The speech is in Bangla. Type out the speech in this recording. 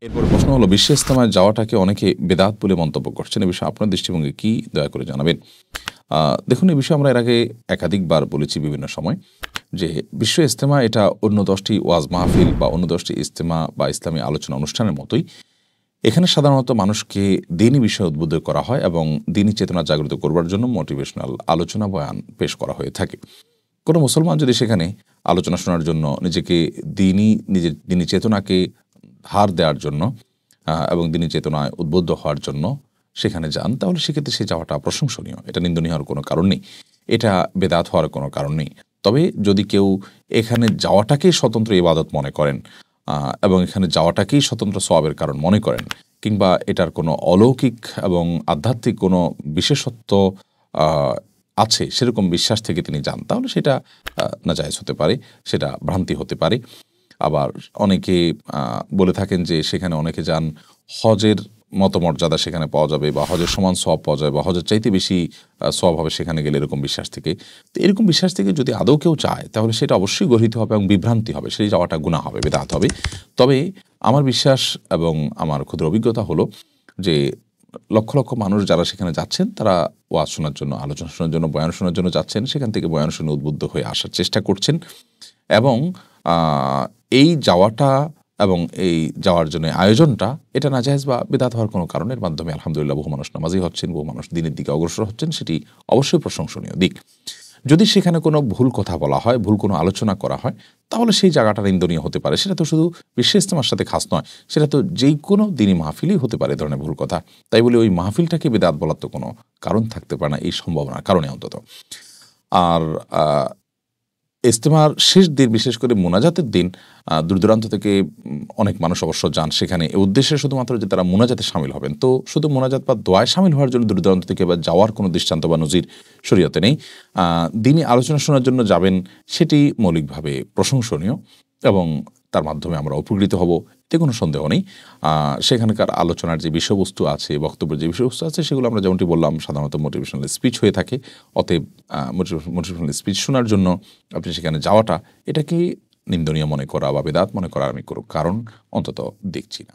এরপরে প্রশ্ন হলো, বিশ্ব ইজতেমায় যাওয়াটাকে অনেকে বেদাত বলে মন্তব্য করছেন। এ বিষয়ে আপনার দৃষ্টিভঙ্গি কি, দয়া করে জানাবেন। দেখুন, এই বিষয়ে আমরা এর আগে একাধিকবার বলেছি বিভিন্ন সময় যে বিশ্ব ইজতেমা এটা অন্য 10টি ওয়াজ মাহফিল বা অন্য 10টি ইজতেমা বা ইসলামী আলোচনা অনুষ্ঠানের মতোই। এখানে সাধারণত মানুষকে দিনী বিষয়ে উদ্বুদ্ধ করা হয় এবং দিনী চেতনা জাগ্রত করবার জন্য মোটিভেশনাল আলোচনা বয়ান পেশ করা হয়ে থাকে। কোনো মুসলমান যদি সেখানে আলোচনা শোনার জন্য নিজেকে নিজের দিনী চেতনাকে ধার দেওয়ার জন্য এবং দিনী চেতনায় উদ্বুদ্ধ হওয়ার জন্য সেখানে যান, তাহলে সেক্ষেত্রে সে যাওয়াটা প্রশংসনীয়। এটা নিন্দনীয় হওয়ার কোনো কারণ নেই, এটা বেদাত হওয়ার কোনো কারণ নেই। তবে যদি কেউ এখানে যাওয়াটাকেই স্বতন্ত্র ইবাদত মনে করেন এবং এখানে যাওয়াটাকেই স্বতন্ত্র সওয়াবের কারণ মনে করেন, কিংবা এটার কোনো অলৌকিক এবং আধ্যাত্মিক কোনো বিশেষত্ব আছে সেরকম বিশ্বাস থেকে তিনি যান, তাহলে সেটা নাজায়েজ হতে পারে, সেটা ভ্রান্তি হতে পারে। আবার অনেকে বলে থাকেন যে সেখানে অনেকে যান হজের মতমর্যাদা সেখানে পাওয়া যাবে বা হজের সমান সওয়াব পাওয়া যাবে বা হজের চাইতে বেশি সওয়াব হবে সেখানে গেলে, এরকম বিশ্বাস থেকে। তো এরকম বিশ্বাস থেকে যদি আদৌ কেউ চায়, তাহলে সেটা অবশ্যই গর্হিত হবে এবং বিভ্রান্তি হবে, সেই যাওয়াটা গুনাহ হবে, বেদাত হবে। তবে আমার বিশ্বাস এবং আমার ক্ষুদ্র অভিজ্ঞতা হলো যে লক্ষ লক্ষ মানুষ যারা সেখানে যাচ্ছেন, তারা ওয়াজ শোনার জন্য, আলোচনা শোনার জন্য, বয়ান শোনার জন্য যাচ্ছেন, সেখান থেকে বয়ান শুনে উদ্বুদ্ধ হয়ে আসার চেষ্টা করছেন। এবং এই যাওয়াটা এবং এই যাওয়ার জন্য আয়োজনটা এটা নাজায়েজ বা বিদআত হওয়ার কোনো কারণের মাধ্যমে আলহামদুলিল্লাহ বহু মানুষ নামাজি হচ্ছেন, বহু মানুষ দিনের দিকে অগ্রসর হচ্ছেন, সেটি অবশ্যই প্রশংসনীয় দিক। যদি সেখানে কোনো ভুল কথা বলা হয়, ভুল কোনো আলোচনা করা হয়, তাহলে সেই জায়গাটা নিন্দনীয় হতে পারে। সেটা তো শুধু বিশ্ব ইজতেমার সাথে খাস নয়, সেটা তো যেই কোনো দিনই মাহফিলই হতে পারে ধরনের ভুল কথা। তাই বলে ওই মাহফিলটাকে বিদআত বলার তো কোনো কারণ থাকতে পারে না, এই সম্ভাবনার কারণে অন্তত। আর ইজতেমার শেষ দিন, বিশেষ করে মোনাজাতের দিন, দূরদূরান্ত থেকে অনেক মানুষ অবশ্য যান সেখানে এ উদ্দেশ্যে শুধুমাত্র যে তারা মোনাজাতে শামিল হবেন। তো শুধু মোনাজাত বা দোয়ায় শামিল হওয়ার জন্য দূরদূরান্ত থেকে বা যাওয়ার কোনো দৃষ্টান্ত বা নজির শরীয়তে নেই। দিনই আলোচনা শোনার জন্য যাবেন, সেটি মৌলিকভাবে প্রশংসনীয় এবং তার মাধ্যমে আমরা উপকৃত হব, এতে কোনো সন্দেহ নেই। সেখানকার আলোচনার যে বিষয়বস্তু আছে, বক্তব্যের যে বিষয়বস্তু আছে, সেগুলো আমরা যেমনটি বললাম সাধারণত মোটিভেশনাল স্পিচ হয়ে থাকে। অতএব মোটিভেশনাল স্পিচ শোনার জন্য আপনি সেখানে যাওয়াটা, এটাকে নিন্দনীয় মনে করা বা বেদাত মনে করা আমি কোনো কারণ অন্তত দেখছি না।